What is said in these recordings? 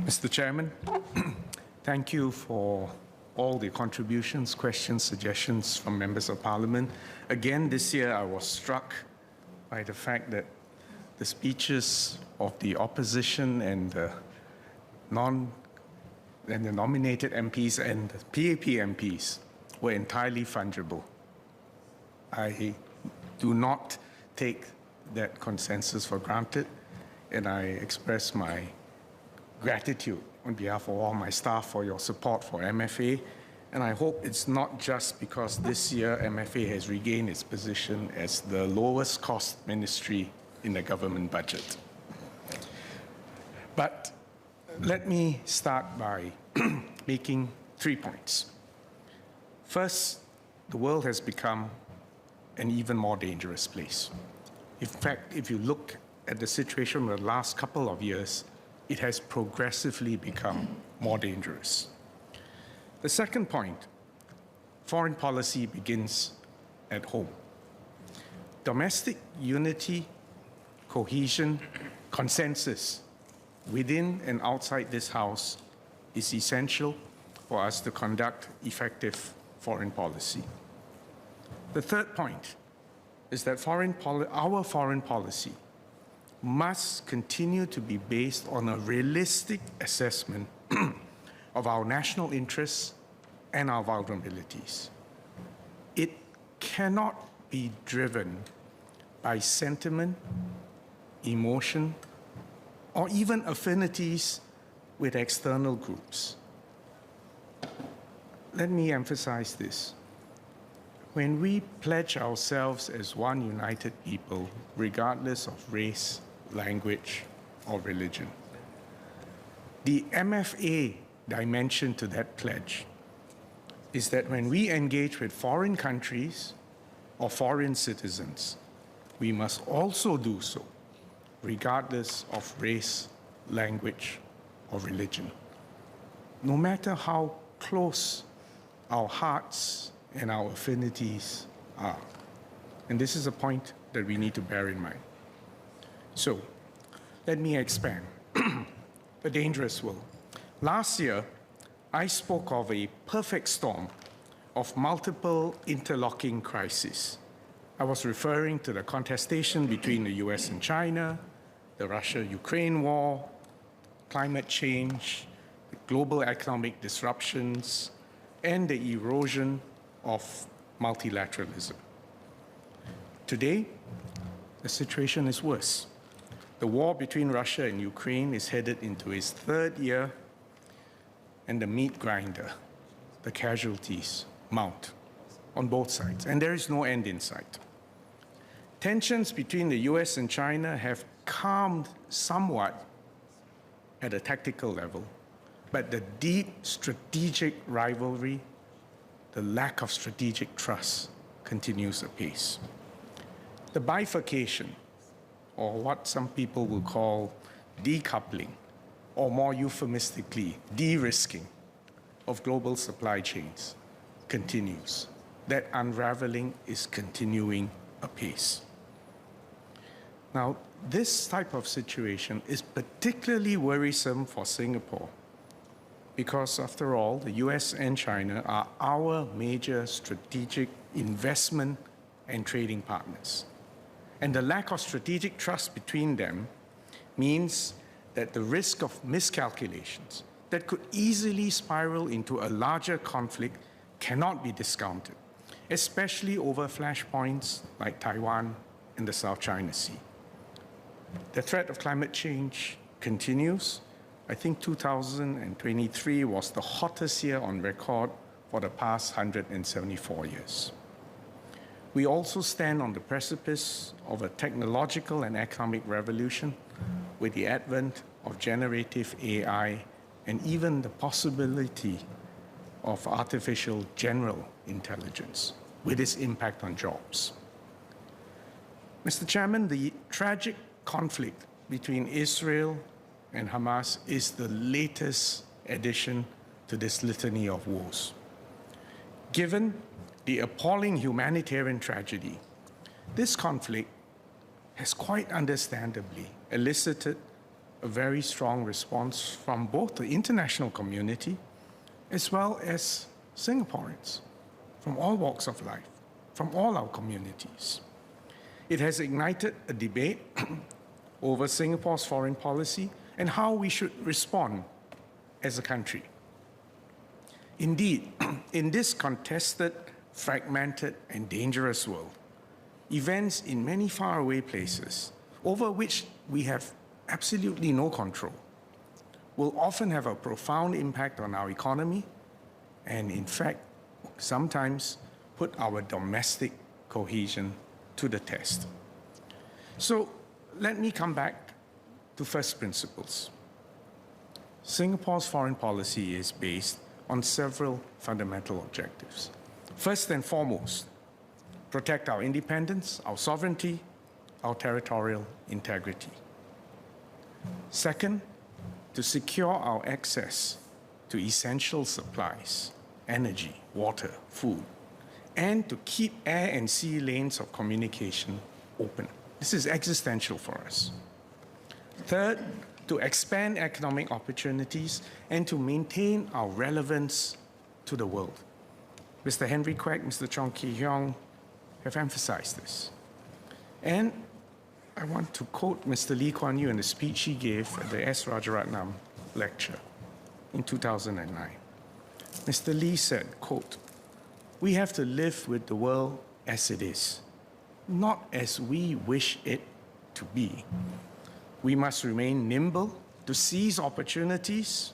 Mr. Chairman, thank you for all the contributions, questions, suggestions from members of Parliament. Again, this year I was struck by the fact that the speeches of the opposition and the nominated MPs and the PAP MPs were entirely fungible. I do not take that consensus for granted, and I express my gratitude on behalf of all my staff for your support for MFA. And I hope it's not just because this year MFA has regained its position as the lowest cost ministry in the government budget. But let me start by making 3 points. First, the world has become an even more dangerous place. In fact, if you look at the situation over the last couple of years, it has progressively become more dangerous. The second point, foreign policy begins at home. Domestic unity, cohesion, consensus within and outside this House is essential for us to conduct effective foreign policy. The third point is that our foreign policy must continue to be based on a realistic assessment of our national interests and our vulnerabilities. It cannot be driven by sentiment, emotion, or even affinities with external groups. Let me emphasize this. When we pledge ourselves as one united people, regardless of race, language, or religion, the MFA dimension to that pledge is that when we engage with foreign countries or foreign citizens, we must also do so regardless of race, language, or religion. No matter how close our hearts and our affinities are. And this is a point that we need to bear in mind. So, let me expand. The dangerous world. Last year, I spoke of a perfect storm of multiple interlocking crises. I was referring to the contestation between the US and China, the Russia-Ukraine war, climate change, the global economic disruptions, and the erosion of multilateralism. Today, the situation is worse. The war between Russia and Ukraine is headed into its third year, and the meat grinder, the casualties, mount on both sides, and there is no end in sight. Tensions between the US and China have calmed somewhat at a tactical level, but the deep strategic rivalry, the lack of strategic trust continues apace. The bifurcation, or what some people will call decoupling, or more euphemistically, de-risking of global supply chains continues. That unraveling is continuing apace. Now, this type of situation is particularly worrisome for Singapore because, after all, the US and China are our major strategic investment and trading partners. And the lack of strategic trust between them means that the risk of miscalculations that could easily spiral into a larger conflict cannot be discounted, especially over flashpoints like Taiwan and the South China Sea. The threat of climate change continues. I think 2023 was the hottest year on record for the past 174 years. We also stand on the precipice of a technological and economic revolution with the advent of generative AI and even the possibility of artificial general intelligence with its impact on jobs. Mr. Chairman, the tragic conflict between Israel and Hamas is the latest addition to this litany of woes. Given the appalling humanitarian tragedy, this conflict has quite understandably elicited a very strong response from both the international community as well as Singaporeans from all walks of life, from all our communities. It has ignited a debate over Singapore's foreign policy and how we should respond as a country. Indeed, in this contested, fragmented, and dangerous world, events in many faraway places, over which we have absolutely no control, will often have a profound impact on our economy and, in fact, sometimes put our domestic cohesion to the test. So let me come back to first principles. Singapore's foreign policy is based on several fundamental objectives. First and foremost, protect our independence, our sovereignty, our territorial integrity. Second, to secure our access to essential supplies, energy, water, food, and to keep air and sea lanes of communication open. This is existential for us. Third, to expand economic opportunities and to maintain our relevance to the world. Mr. Henry Quek, Mr. Chong Kee-hiong have emphasized this. And I want to quote Mr. Lee Kuan Yew in the speech he gave at the S. Rajaratnam lecture in 2009. Mr. Lee said, quote, "We have to live with the world as it is, not as we wish it to be. We must remain nimble to seize opportunities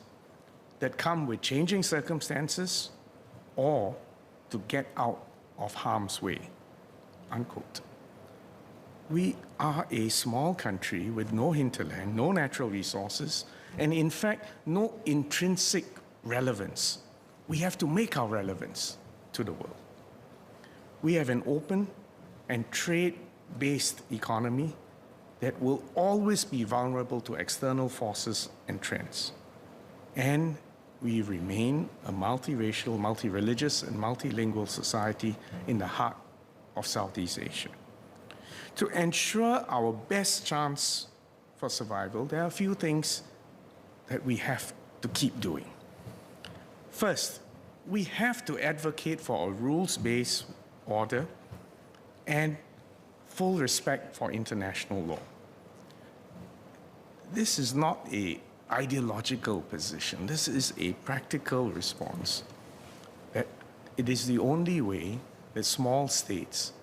that come with changing circumstances or to get out of harm's way," unquote. We are a small country with no hinterland, no natural resources, and in fact, no intrinsic relevance. We have to make our relevance to the world. We have an open and trade-based economy that will always be vulnerable to external forces and trends. And we remain a multiracial, multi-religious, and multilingual society in the heart of Southeast Asia. To ensure our best chance for survival, there are a few things that we have to keep doing. First, we have to advocate for a rules-based order and full respect for international law. This is not an ideological position. This is a practical response. That it is the only way that small states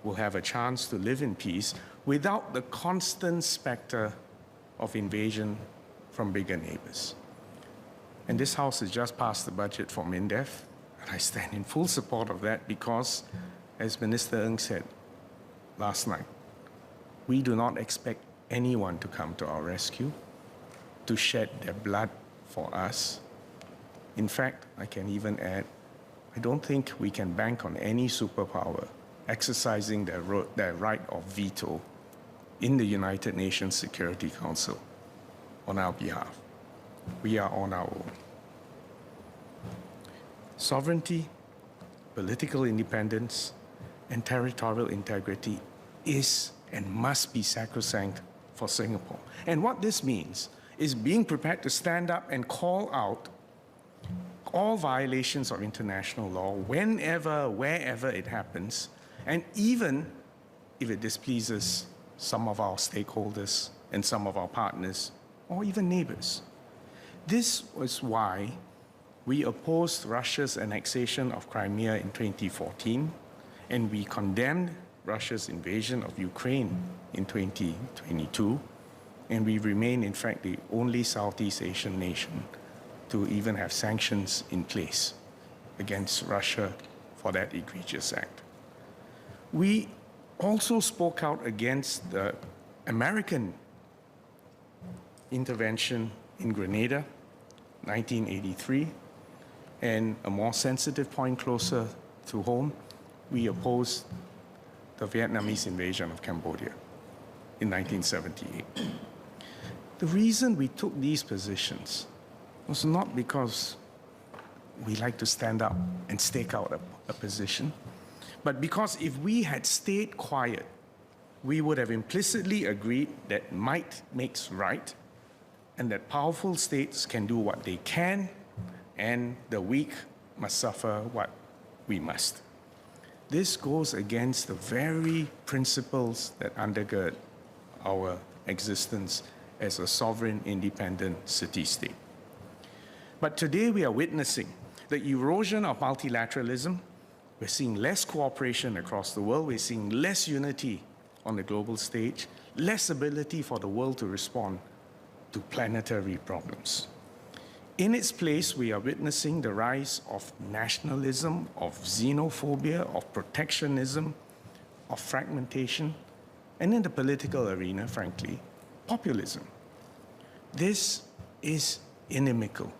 will have a chance to live in peace without the constant specter of invasion from bigger neighbors. And this House has just passed the budget for MINDEF, and I stand in full support of that because, as Minister Ng said last night, we do not expect anyone to come to our rescue, to shed their blood for us. In fact, I can even add, I don't think we can bank on any superpower exercising their right of veto in the United Nations Security Council on our behalf. We are on our own. Sovereignty, political independence, and territorial integrity is and must be sacrosanct for Singapore. And what this means is being prepared to stand up and call out all violations of international law whenever, wherever it happens, and even if it displeases some of our stakeholders and some of our partners, or even neighbors. This was why we opposed Russia's annexation of Crimea in 2014, and we condemned Russia's invasion of Ukraine in 2022, and we remain, in fact, the only Southeast Asian nation to even have sanctions in place against Russia for that egregious act. We also spoke out against the American intervention in Grenada, 1983, and a more sensitive point closer to home, we opposed the Vietnamese invasion of Cambodia in 1978. The reason we took these positions was not because we like to stand up and stake out a position, but because if we had stayed quiet, we would have implicitly agreed that might makes right, and that powerful states can do what they can, and the weak must suffer what we must. This goes against the very principles that undergird our existence as a sovereign, independent city-state. But today we are witnessing the erosion of multilateralism. We're seeing less cooperation across the world. We're seeing less unity on the global stage, less ability for the world to respond to planetary problems. In its place, we are witnessing the rise of nationalism, of xenophobia, of protectionism, of fragmentation, and in the political arena, frankly, populism. This is inimical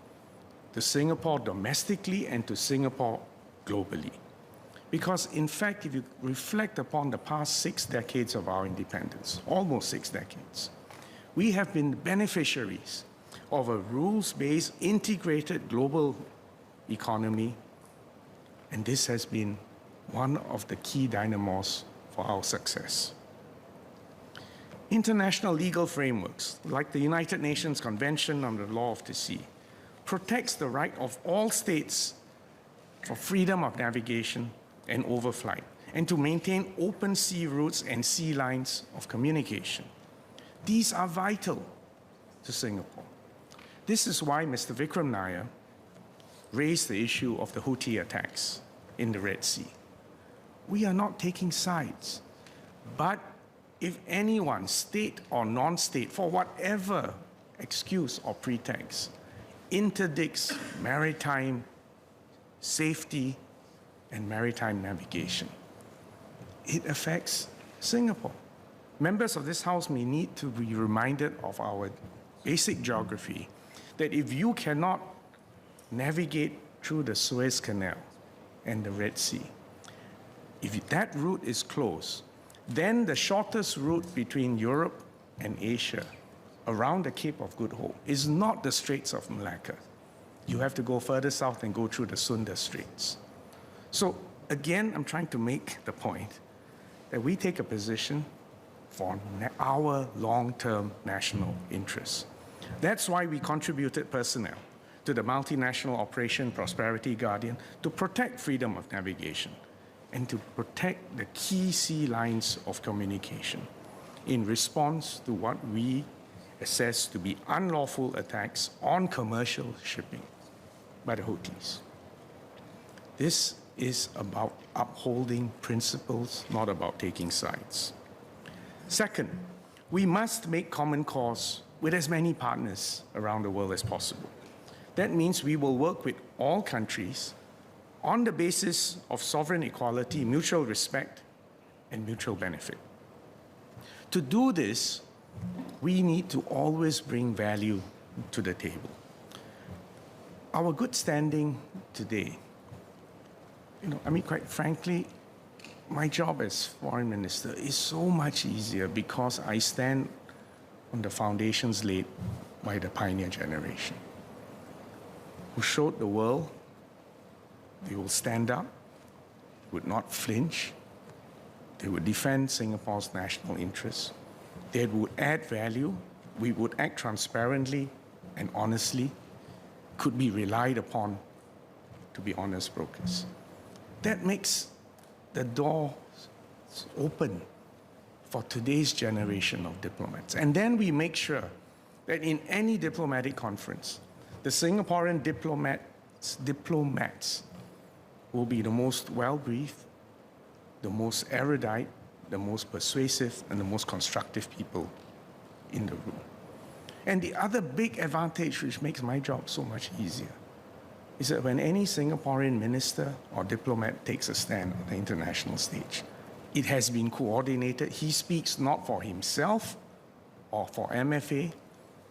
to Singapore domestically and to Singapore globally. Because, in fact, if you reflect upon the past 6 decades of our independence, almost 6 decades, we have been beneficiaries of a rules-based, integrated global economy, and this has been one of the key dynamos for our success. International legal frameworks, like the United Nations Convention on the Law of the Sea, protects the right of all states for freedom of navigation and overflight, and to maintain open sea routes and sea lines of communication. These are vital to Singapore. This is why Mr. Vikram Nair raised the issue of the Houthi attacks in the Red Sea. We are not taking sides, but if anyone, state or non-state, for whatever excuse or pretext, interdicts maritime safety and maritime navigation, it affects Singapore. Members of this House may need to be reminded of our basic geography, that if you cannot navigate through the Suez Canal and the Red Sea, if that route is closed, then the shortest route between Europe and Asia around the Cape of Good Hope is not the Straits of Malacca. You have to go further south and go through the Sunda Straits. So again, I'm trying to make the point that we take a position for our long-term national interests. That's why we contributed personnel to the multinational Operation Prosperity Guardian to protect freedom of navigation and to protect the key sea lines of communication in response to what we assess to be unlawful attacks on commercial shipping by the Houthis. This is about upholding principles, not about taking sides. Second, we must make common cause with as many partners around the world as possible. That means we will work with all countries on the basis of sovereign equality, mutual respect, and mutual benefit. To do this, we need to always bring value to the table. Our good standing today, quite frankly, my job as foreign minister is so much easier because I stand on the foundations laid by the pioneer generation, who showed the world they will stand up, would not flinch, they would defend Singapore's national interests, they would add value, we would act transparently and honestly, could be relied upon to be honest brokers. That makes the door open for today's generation of diplomats. And then we make sure that in any diplomatic conference, the Singaporean diplomats will be the most well-briefed, the most erudite, the most persuasive, and the most constructive people in the room. And the other big advantage, which makes my job so much easier, is that when any Singaporean minister or diplomat takes a stand on the international stage, it has been coordinated. He speaks not for himself or for MFA,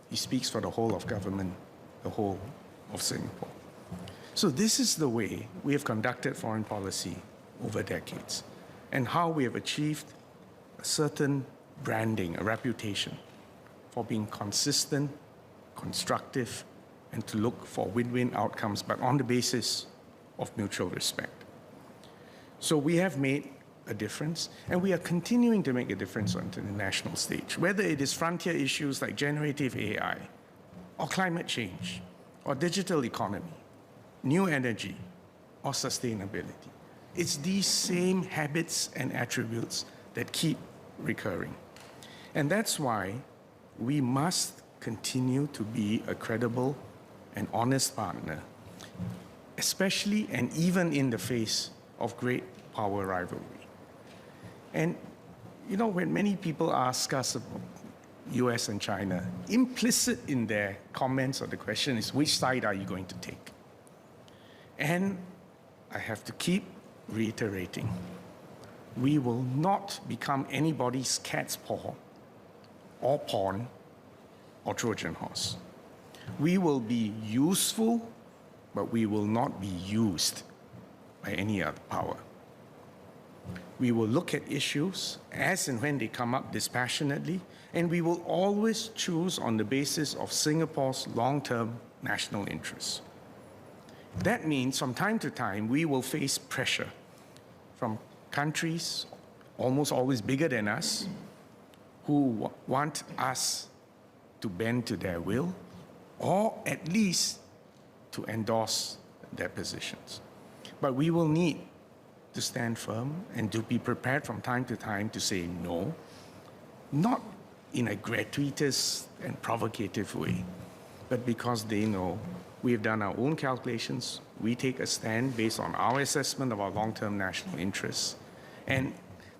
he speaks for the whole of government, the whole of Singapore. So this is the way we have conducted foreign policy over decades, and how we have achieved a certain branding, a reputation for being consistent, constructive, and to look for win-win outcomes, but on the basis of mutual respect. So we have made a difference, and we are continuing to make a difference on the international stage, whether it is frontier issues like generative AI or climate change, or digital economy, new energy, or sustainability. It's these same habits and attributes that keep recurring. And that's why we must continue to be a credible and honest partner, especially and even in the face of great power rivalry. And you know, when many people ask us about US and China, implicit in their comments or the question is, which side are you going to take? And I have to keep reiterating, we will not become anybody's cat's paw or pawn or Trojan horse. We will be useful, but we will not be used by any other power. We will look at issues as and when they come up dispassionately, and we will always choose on the basis of Singapore's long-term national interests. That means from time to time, we will face pressure from countries almost always bigger than us who want us to bend to their will or at least to endorse their positions. But we will need to stand firm and to be prepared from time to time to say no, not in a gratuitous and provocative way, but because they know we've done our own calculations, we take a stand based on our assessment of our long-term national interests, and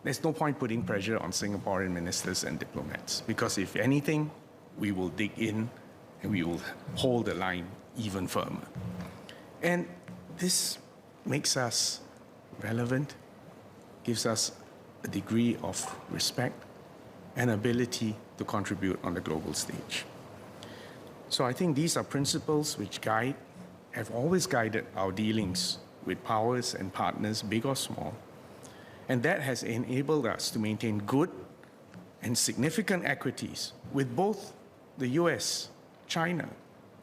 there's no point putting pressure on Singaporean ministers and diplomats, because if anything, we will dig in and we will hold the line even firmer. And this makes us relevant, gives us a degree of respect and ability to contribute on the global stage. So I think these are principles which have always guided our dealings with powers and partners, big or small, and that has enabled us to maintain good and significant equities with both the US, China,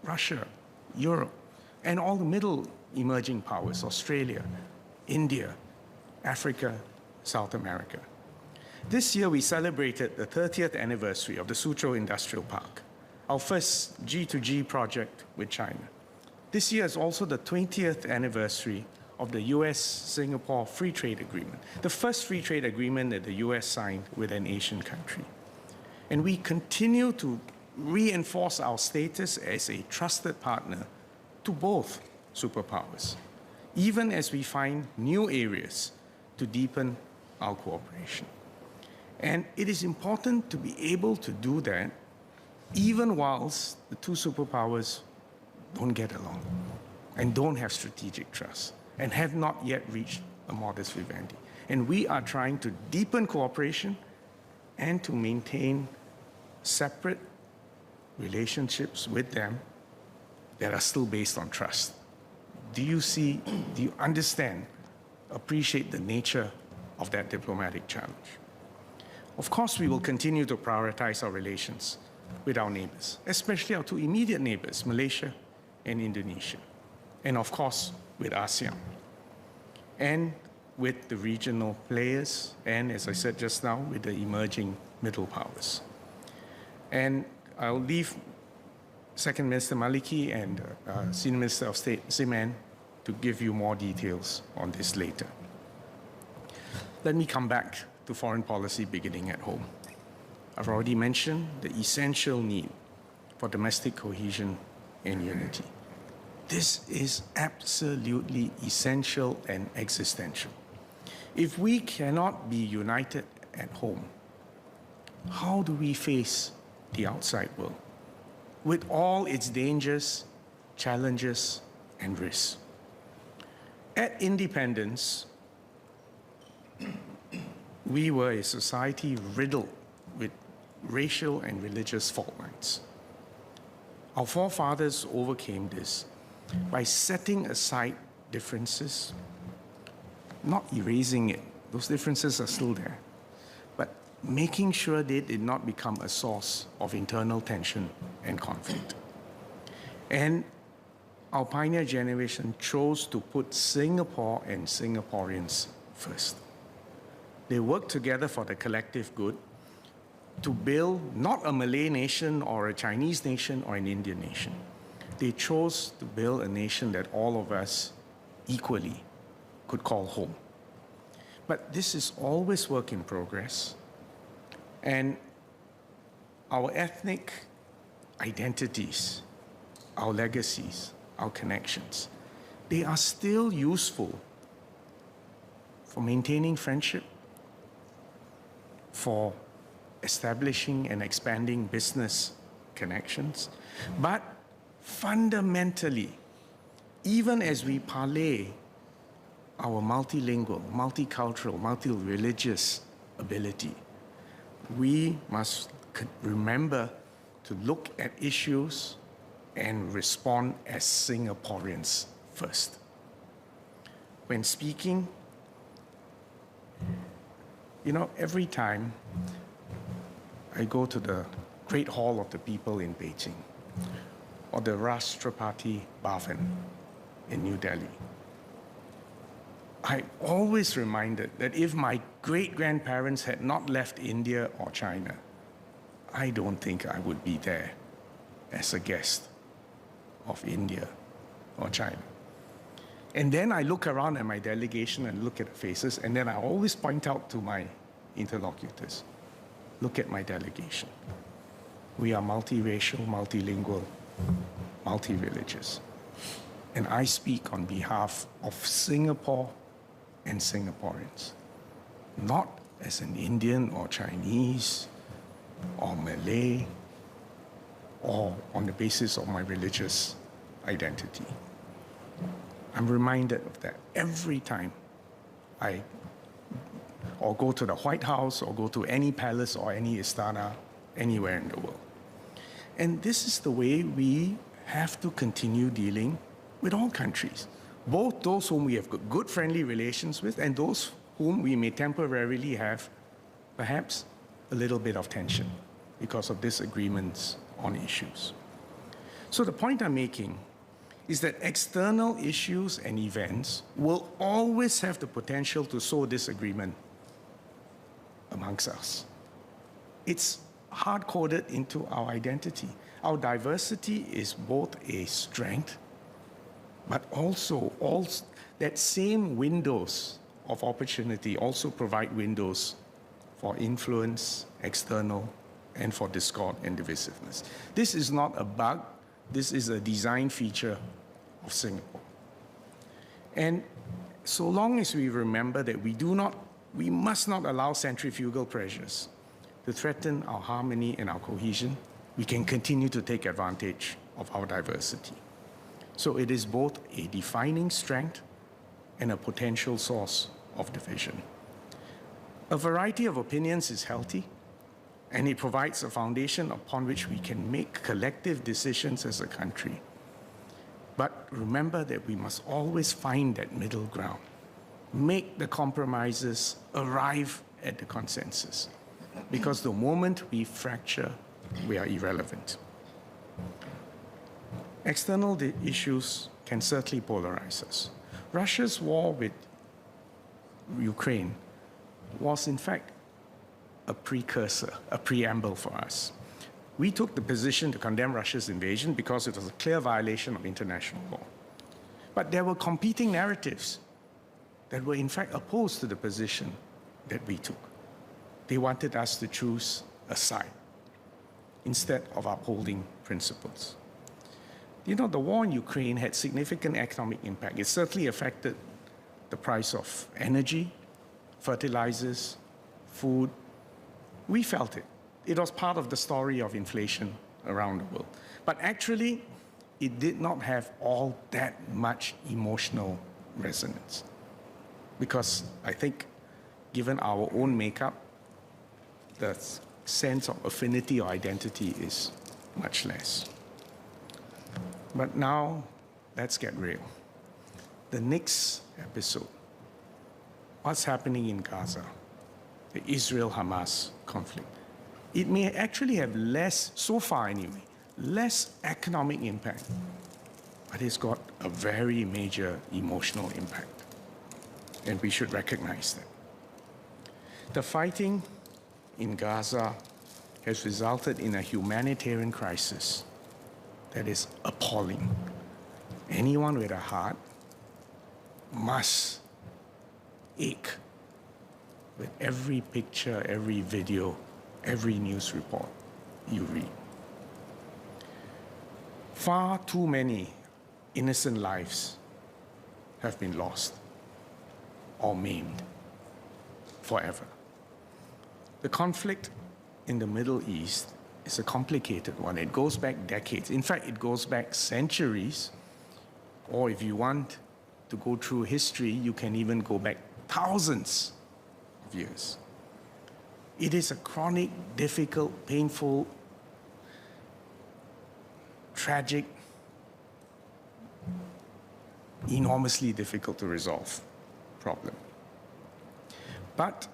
Russia, Europe, and all the middle emerging powers, Australia, India, Africa, South America. This year we celebrated the 30th anniversary of the Suzhou Industrial Park, our first G2G project with China. This year is also the 20th anniversary of the US-Singapore Free Trade Agreement, the first free trade agreement that the US signed with an Asian country. And we continue to reinforce our status as a trusted partner to both superpowers, even as we find new areas to deepen our cooperation. And it is important to be able to do that even whilst the two superpowers don't get along and don't have strategic trust and have not yet reached a modus vivendi. And we are trying to deepen cooperation and to maintain separate relationships with them that are still based on trust. Do you understand, appreciate the nature of that diplomatic challenge? Of course, we will continue to prioritize our relations with our neighbors, especially our two immediate neighbors, Malaysia and Indonesia, and of course, with ASEAN, and with the regional players, and as I said just now, with the emerging middle powers. And I'll leave Second Minister Maliki and Senior Minister of State Siman to give you more details on this later. Let me come back to foreign policy beginning at home. I've already mentioned the essential need for domestic cohesion and unity. This is absolutely essential and existential. If we cannot be united at home, how do we face the outside world with all its dangers, challenges, and risks? At independence, we were a society riddled with racial and religious fault lines. Our forefathers overcame this by setting aside differences, not erasing it. Those differences are still there, but making sure they did not become a source of internal tension and conflict. And our pioneer generation chose to put Singapore and Singaporeans first. They worked together for the collective good, to build not a Malay nation or a Chinese nation or an Indian nation. They chose to build a nation that all of us equally could call home. But this is always work in progress. And our ethnic identities, our legacies, our connections, they are still useful for maintaining friendship, for establishing and expanding business connections. But fundamentally, even as we parlay our multilingual, multicultural, multi-religious ability, we must remember to look at issues and respond as Singaporeans first. When speaking, you know, every time I go to the Great Hall of the People in Beijing or the Rashtrapati Bhavan in New Delhi, I'm always reminded that if my great-grandparents had not left India or China, I don't think I would be there as a guest of India or China. And then I look around at my delegation and look at the faces, and then I always point out to my interlocutors, look at my delegation. We are multiracial, multilingual, multi-religious. And I speak on behalf of Singapore and Singaporeans, not as an Indian or Chinese or Malay or on the basis of my religious identity. I'm reminded of that every time I go to the White House or go to any palace or any istana anywhere in the world. And this is the way we have to continue dealing with all countries, both those whom we have good friendly relations with and those whom we may temporarily have perhaps a little bit of tension because of disagreements on issues. So the point I'm making is that external issues and events will always have the potential to sow disagreement amongst us. It's hard-coded into our identity. Our diversity is both a strength, but also that same windows of opportunity also provide windows for influence, external, and for discord and divisiveness. This is not a bug. This is a design feature of Singapore. And so long as we remember that we must not allow centrifugal pressures to threaten our harmony and our cohesion, we can continue to take advantage of our diversity. So it is both a defining strength and a potential source of division. A variety of opinions is healthy, and it provides a foundation upon which we can make collective decisions as a country. But remember that we must always find that middle ground, make the compromises, arrive at the consensus, because the moment we fracture, we are irrelevant. External issues can certainly polarize us. Russia's war with Ukraine was in fact a precursor, a preamble for us. We took the position to condemn Russia's invasion because it was a clear violation of international law. But there were competing narratives that were in fact opposed to the position that we took. They wanted us to choose a side instead of upholding principles. You know, the war in Ukraine had significant economic impact. It certainly affected the price of energy, fertilizers, food. We felt it. It was part of the story of inflation around the world. But actually, it did not have all that much emotional resonance. Because I think, given our own makeup, the sense of affinity or identity is much less. But now, let's get real. The next episode, what's happening in Gaza, the Israel-Hamas conflict, it may actually have less, so far anyway, less economic impact, but it's got a very major emotional impact. And we should recognize that. The fighting in Gaza has resulted in a humanitarian crisis that is appalling. Anyone with a heart must ache with every picture, every video, every news report you read. Far too many innocent lives have been lost or maimed forever. The conflict in the Middle East is a complicated one. It goes back decades. In fact, it goes back centuries. Or if you want to go through history, you can even go back thousands of years. It is a chronic, difficult, painful, tragic, enormously difficult to resolve problem. But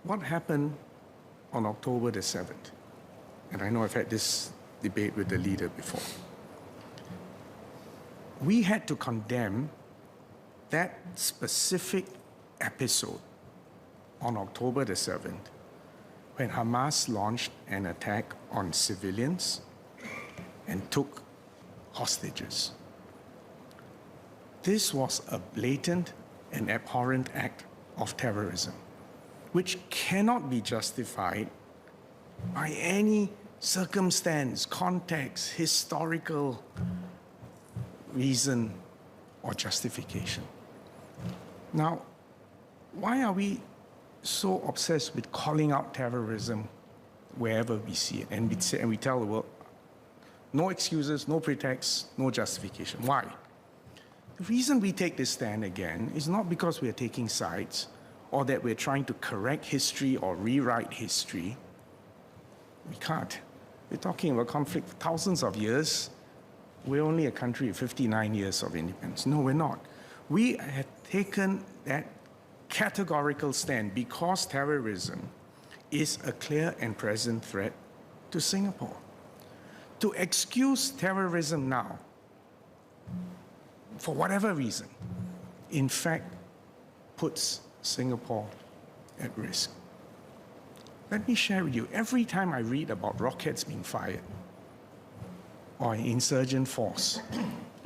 what happened on October the 7th? And I know I've had this debate with the leader before. We had to condemn that specific episode on October the 7th when Hamas launched an attack on civilians and took hostages. This was a blatant and abhorrent act of terrorism, which cannot be justified by any circumstance, context, historical reason, or justification. Now, why are we so obsessed with calling out terrorism wherever we see it? And we tell the world, no excuses, no pretexts, no justification. Why? The reason we take this stand again is not because we're taking sides or that we're trying to correct history or rewrite history. We can't. We're talking about conflict for thousands of years. We're only a country with 59 years of independence. No, we're not. We have taken that categorical stand because terrorism is a clear and present threat to Singapore. To excuse terrorism now, for whatever reason, in fact, puts Singapore at risk. Let me share with you, every time I read about rockets being fired, or an insurgent force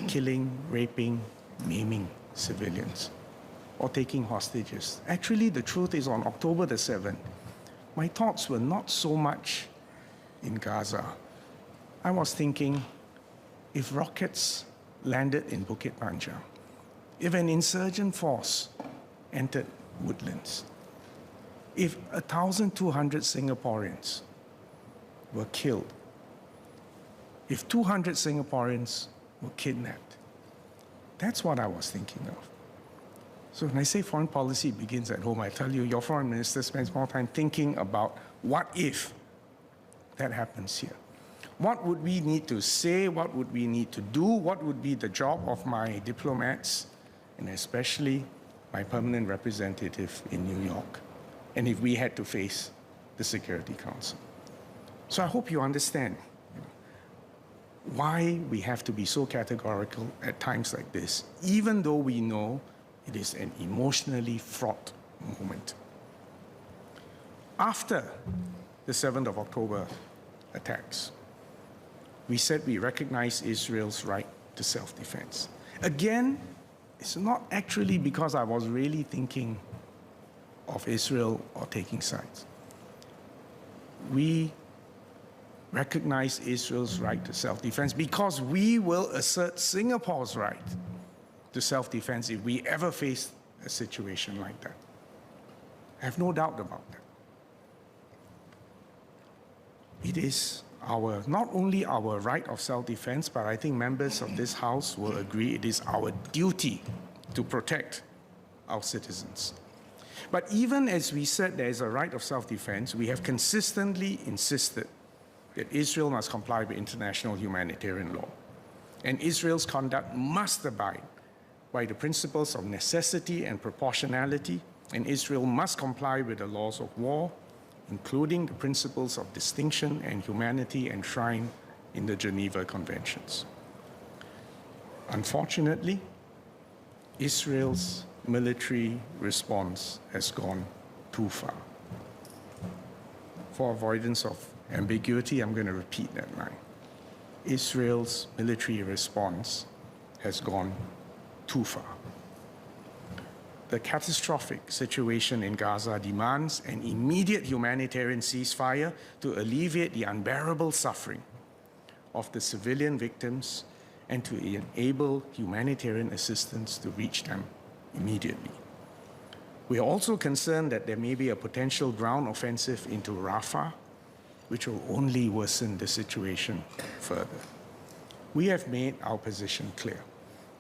killing, raping, maiming civilians, or taking hostages. Actually, the truth is on October the 7th, my thoughts were not so much in Gaza. I was thinking, if rockets landed in Bukit Panjang, if an insurgent force entered Woodlands, if 1,200 Singaporeans were killed, if 200 Singaporeans were kidnapped, that's what I was thinking of. So when I say foreign policy begins at home, I tell you, your foreign minister spends more time thinking about what if that happens here. What would we need to say? What would we need to do? What would be the job of my diplomats, and especially my permanent representative in New York, and if we had to face the Security Council? So I hope you understand why we have to be so categorical at times like this, even though we know it is an emotionally fraught moment. After the 7th of October attacks, we said we recognize Israel's right to self-defense. Again, it's not actually because I was really thinking of Israel or taking sides. We recognize Israel's right to self-defense because we will assert Singapore's right to self-defense if we ever face a situation like that. I have no doubt about that. It is not only our right of self-defense, but I think members of this House will agree it is our duty to protect our citizens. But even as we said there is a right of self-defense, we have consistently insisted that Israel must comply with international humanitarian law. And Israel's conduct must abide by the principles of necessity and proportionality, and Israel must comply with the laws of war, including the principles of distinction and humanity enshrined in the Geneva Conventions. Unfortunately, Israel's military response has gone too far. For avoidance of ambiguity, I'm going to repeat that line. Israel's military response has gone too far. The catastrophic situation in Gaza demands an immediate humanitarian ceasefire to alleviate the unbearable suffering of the civilian victims and to enable humanitarian assistance to reach them immediately. We are also concerned that there may be a potential ground offensive into Rafah, which will only worsen the situation further. We have made our position clear,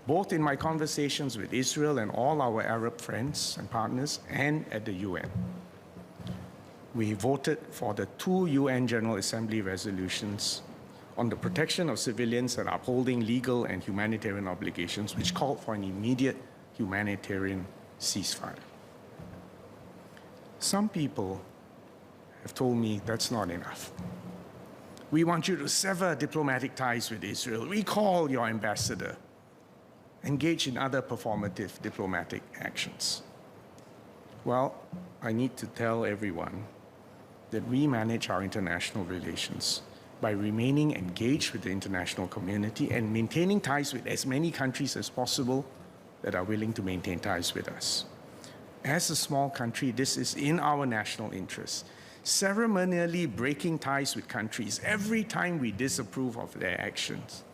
both in my conversations with Israel and all our Arab friends and partners, and at the UN. We voted for the 2 UN General Assembly resolutions on the protection of civilians and upholding legal and humanitarian obligations, which called for an immediate humanitarian ceasefire. Some people have told me that's not enough. We want you to sever diplomatic ties with Israel, recall your ambassador, engage in other performative diplomatic actions. Well, I need to tell everyone that we manage our international relations by remaining engaged with the international community and maintaining ties with as many countries as possible that are willing to maintain ties with us. As a small country, this is in our national interest. Ceremonially breaking ties with countries every time we disapprove of their actions,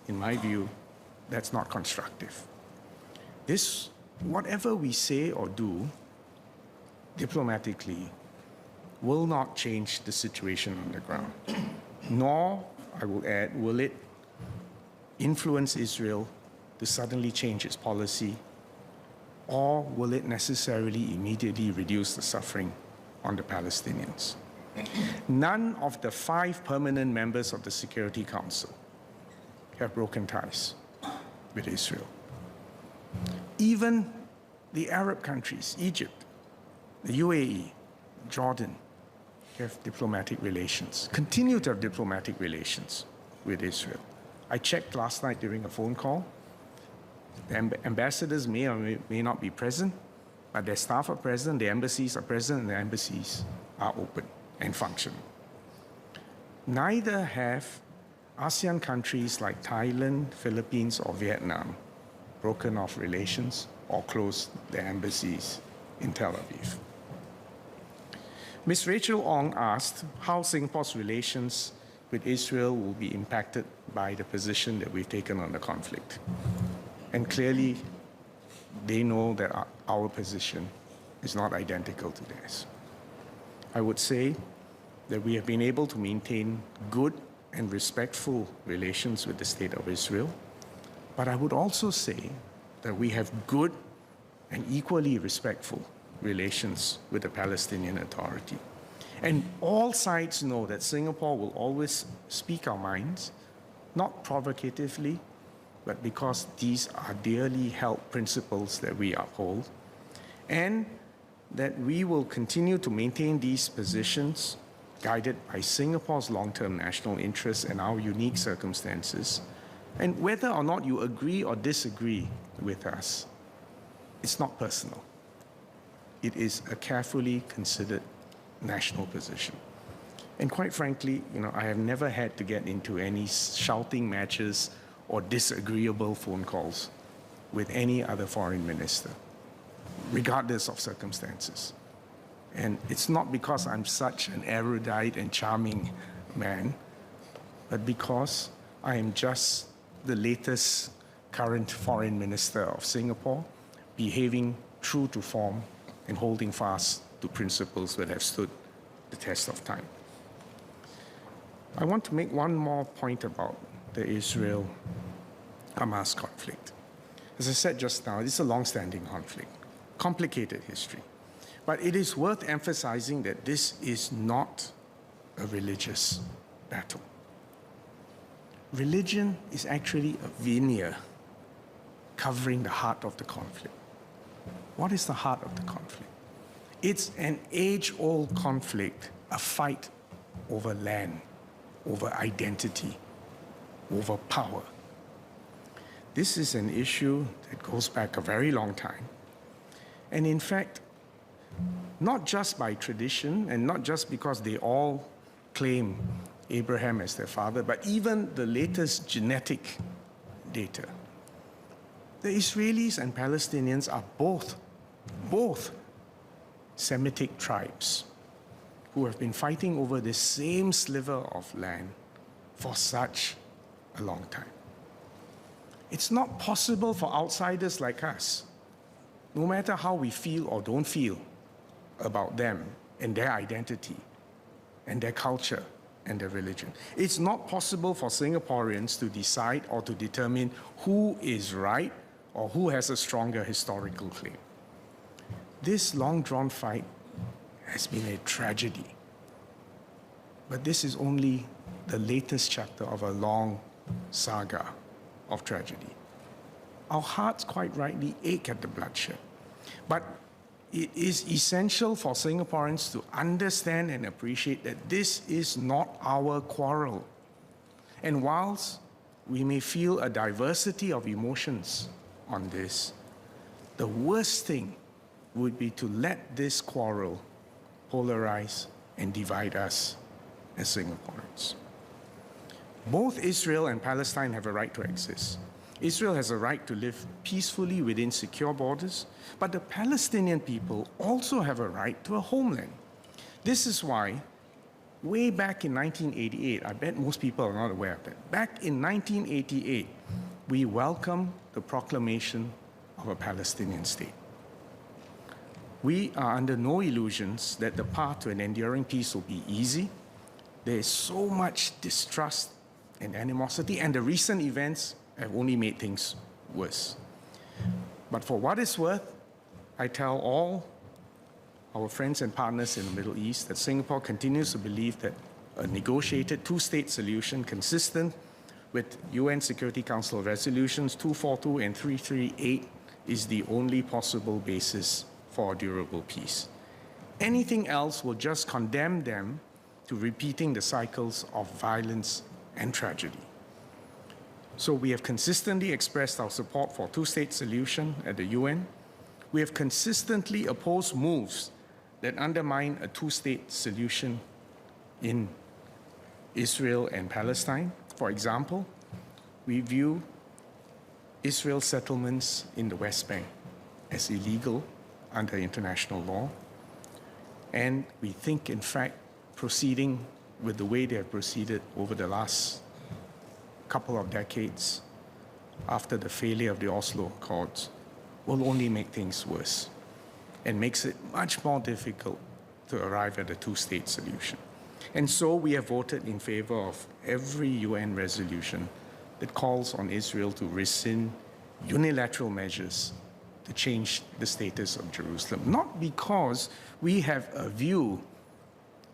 in my view, that's not constructive. This, whatever we say or do diplomatically, will not change the situation on the ground. Nor, I will add, will it influence Israel to suddenly change its policy, or will it necessarily immediately reduce the suffering on the Palestinians? None of the 5 permanent members of the Security Council have broken ties with Israel. Even the Arab countries, Egypt, the UAE, Jordan, have diplomatic relations, continue to have diplomatic relations with Israel. I checked last night during a phone call. The ambassadors may or may not be present, but their staff are present, the embassies are present, and the embassies are open and functioning. Neither have ASEAN countries like Thailand, Philippines, or Vietnam broken off relations or closed their embassies in Tel Aviv. Ms. Rachel Ong asked how Singapore's relations with Israel will be impacted by the position that we've taken on the conflict. And clearly, they know that our position is not identical to theirs. I would say that we have been able to maintain good and respectful relations with the State of Israel, but I would also say that we have good and equally respectful relations with the Palestinian Authority. And all sides know that Singapore will always speak our minds, not provocatively, but because these are dearly held principles that we uphold, and that we will continue to maintain these positions guided by Singapore's long-term national interests and our unique circumstances. And whether or not you agree or disagree with us, it's not personal. It is a carefully considered national position. And quite frankly, I have never had to get into any shouting matches or disagreeable phone calls with any other foreign minister, regardless of circumstances. And it's not because I'm such an erudite and charming man, but because I am just the latest current foreign minister of Singapore, behaving true to form and holding fast to principles that have stood the test of time. I want to make one more point about the Israel-Hamas conflict. As I said just now, this is a long-standing conflict, complicated history. But it is worth emphasizing that this is not a religious battle. Religion is actually a veneer covering the heart of the conflict. What is the heart of the conflict? It's an age-old conflict, a fight over land, over identity, over power. This is an issue that goes back a very long time. And in fact, not just by tradition and not just because they all claim Abraham as their father, but even the latest genetic data. The Israelis and Palestinians are both Semitic tribes who have been fighting over this same sliver of land for such a long time. It's not possible for outsiders like us, no matter how we feel or don't feel about them and their identity and their culture and their religion. It's not possible for Singaporeans to decide or to determine who is right or who has a stronger historical claim. This long-drawn fight has been a tragedy. But this is only the latest chapter of a long saga of tragedy. Our hearts quite rightly ache at the bloodshed. But it is essential for Singaporeans to understand and appreciate that this is not our quarrel. And whilst we may feel a diversity of emotions on this, the worst thing would be to let this quarrel polarize and divide us as Singaporeans. Both Israel and Palestine have a right to exist. Israel has a right to live peacefully within secure borders, but the Palestinian people also have a right to a homeland. This is why, way back in 1988, I bet most people are not aware of that, back in 1988, we welcomed the proclamation of a Palestinian state. We are under no illusions that the path to an enduring peace will be easy. There is so much distrust and animosity, and the recent events have only made things worse. But for what it's worth, I tell all our friends and partners in the Middle East that Singapore continues to believe that a negotiated two-state solution consistent with UN Security Council resolutions 242 and 338 is the only possible basis for a durable peace. Anything else will just condemn them to repeating the cycles of violence and tragedy. So we have consistently expressed our support for a two-state solution at the UN. We have consistently opposed moves that undermine a two-state solution in Israel and Palestine. For example, we view Israel's settlements in the West Bank as illegal under international law. And we think, in fact, proceeding with the way they have proceeded over the last couple of decades after the failure of the Oslo Accords will only make things worse and makes it much more difficult to arrive at a two-state solution. And so we have voted in favor of every UN resolution that calls on Israel to rescind unilateral measures to change the status of Jerusalem, not because we have a view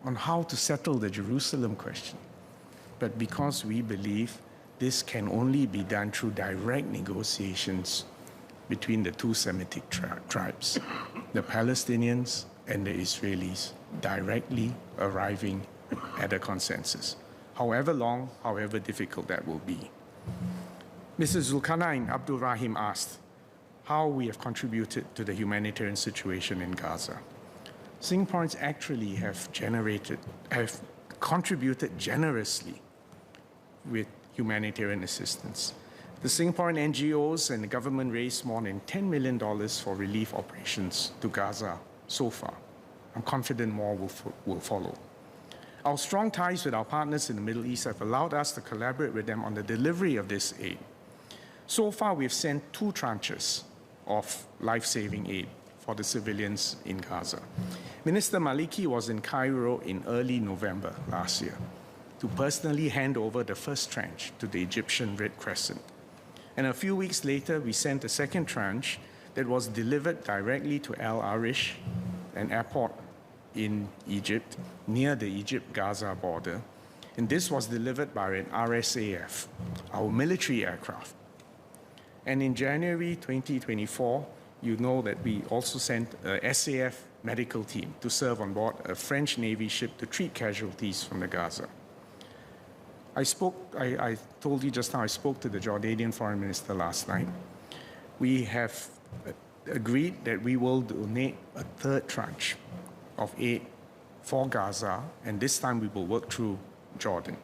on how to settle the Jerusalem question, but because we believe this can only be done through direct negotiations between the two Semitic tribes, the Palestinians and the Israelis, directly arriving at a consensus, however long, however difficult that will be. Mrs. Zulkarnain Abdul Rahim asked how we have contributed to the humanitarian situation in Gaza. Singaporeans actually have contributed generously with humanitarian assistance. The Singaporean NGOs and the government raised more than $10 million for relief operations to Gaza so far. I'm confident more will follow. Our strong ties with our partners in the Middle East have allowed us to collaborate with them on the delivery of this aid. So far, we've sent 2 tranches of life-saving aid for the civilians in Gaza. Minister Maliki was in Cairo in early November last year to personally hand over the first tranche to the Egyptian Red Crescent. And a few weeks later, we sent a second tranche that was delivered directly to El Arish, an airport in Egypt, near the Egypt-Gaza border. And this was delivered by an RSAF, our military aircraft. And in January 2024, you know that we also sent a SAF medical team to serve on board a French Navy ship to treat casualties from the Gaza. I told you just now, I spoke to the Jordanian foreign minister last night. We have agreed that we will donate a third tranche of aid for Gaza, and this time we will work through Jordan.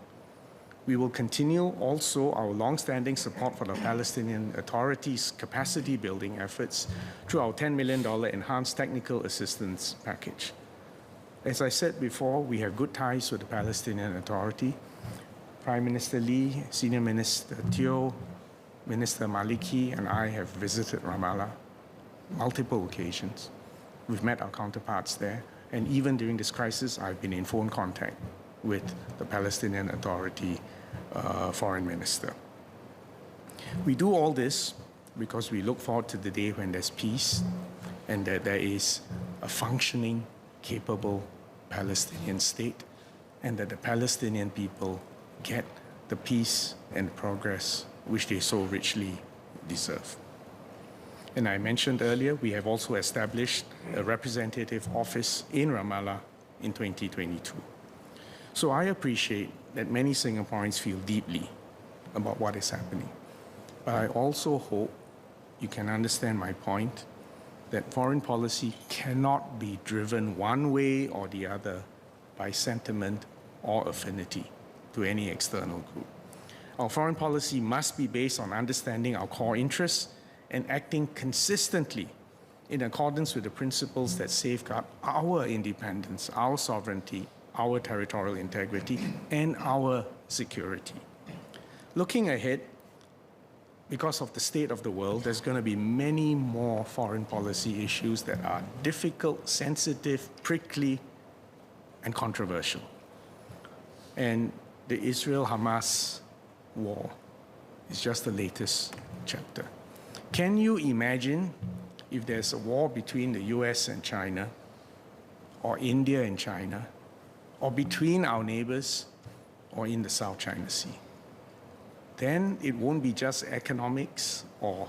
We will continue also our long-standing support for the Palestinian Authority's capacity-building efforts through our $10 million enhanced technical assistance package. As I said before, we have good ties with the Palestinian Authority. Prime Minister Lee, Senior Minister Teo, Minister Maliki, and I have visited Ramallah multiple occasions. We've met our counterparts there, and even during this crisis, I've been in phone contact with the Palestinian Authority Foreign Minister. We do all this because we look forward to the day when there's peace and that there is a functioning, capable Palestinian state, and that the Palestinian people get the peace and progress which they so richly deserve. And I mentioned earlier, we have also established a representative office in Ramallah in 2022. So I appreciate that many Singaporeans feel deeply about what is happening. But I also hope you can understand my point that foreign policy cannot be driven one way or the other by sentiment or affinity to any external group. Our foreign policy must be based on understanding our core interests and acting consistently in accordance with the principles that safeguard our independence, our sovereignty, our territorial integrity, and our security. Looking ahead, because of the state of the world, there's going to be many more foreign policy issues that are difficult, sensitive, prickly, and controversial. And the Israel-Hamas war is just the latest chapter. Can you imagine if there's a war between the US and China, or India and China, or between our neighbors, or in the South China Sea? Then it won't be just economics or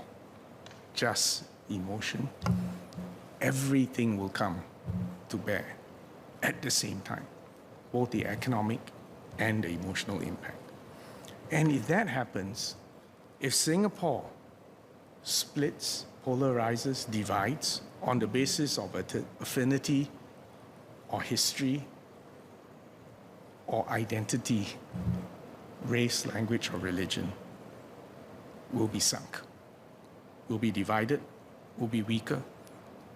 just emotion. Everything will come to bear at the same time, both the economic and the emotional impact. And if that happens, if Singapore splits, polarizes, divides on the basis of affinity or history or identity, race, language, or religion, will be sunk. We'll be divided, we'll be weaker,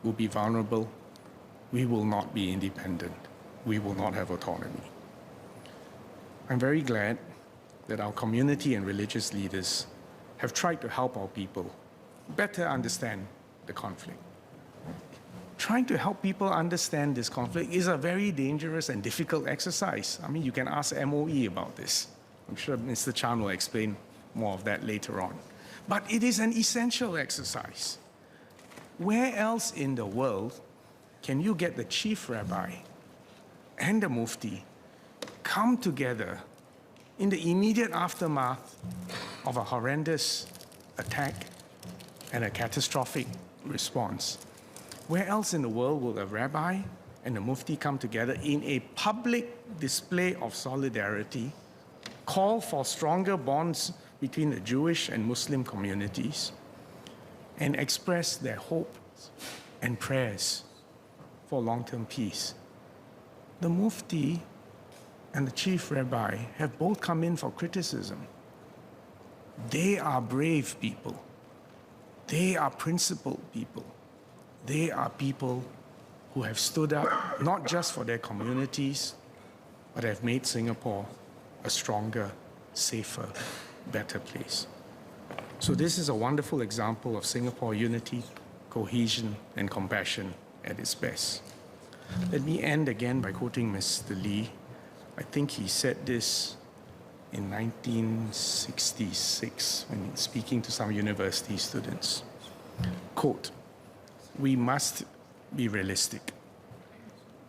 we'll be vulnerable, we will not be independent, we will not have autonomy. I'm very glad that our community and religious leaders have tried to help our people better understand the conflict. Trying to help people understand this conflict is a very dangerous and difficult exercise. I mean, you can ask MOE about this. I'm sure Mr. Chan will explain more of that later on. But it is an essential exercise. Where else in the world can you get the chief rabbi and the mufti come together in the immediate aftermath of a horrendous attack and a catastrophic response? Where else in the world will a rabbi and a mufti come together in a public display of solidarity, call for stronger bonds between the Jewish and Muslim communities, and express their hopes and prayers for long-term peace? The mufti and the chief rabbi have both come in for criticism. They are brave people. They are principled people. They are people who have stood up not just for their communities, but have made Singapore a stronger, safer, better place. So this is a wonderful example of Singapore unity, cohesion, and compassion at its best. Let me end again by quoting Mr. Lee. I think he said this in 1966 when speaking to some university students. Quote, "We must be realistic.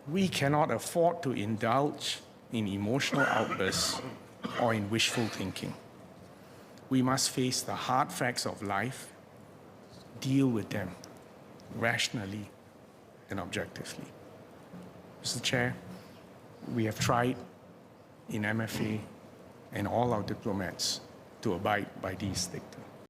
We cannot afford to indulge in emotional outbursts or in wishful thinking. We must face the hard facts of life, deal with them rationally and objectively." Mr. Chair, we have tried in MFA and all our diplomats to abide by these dicta.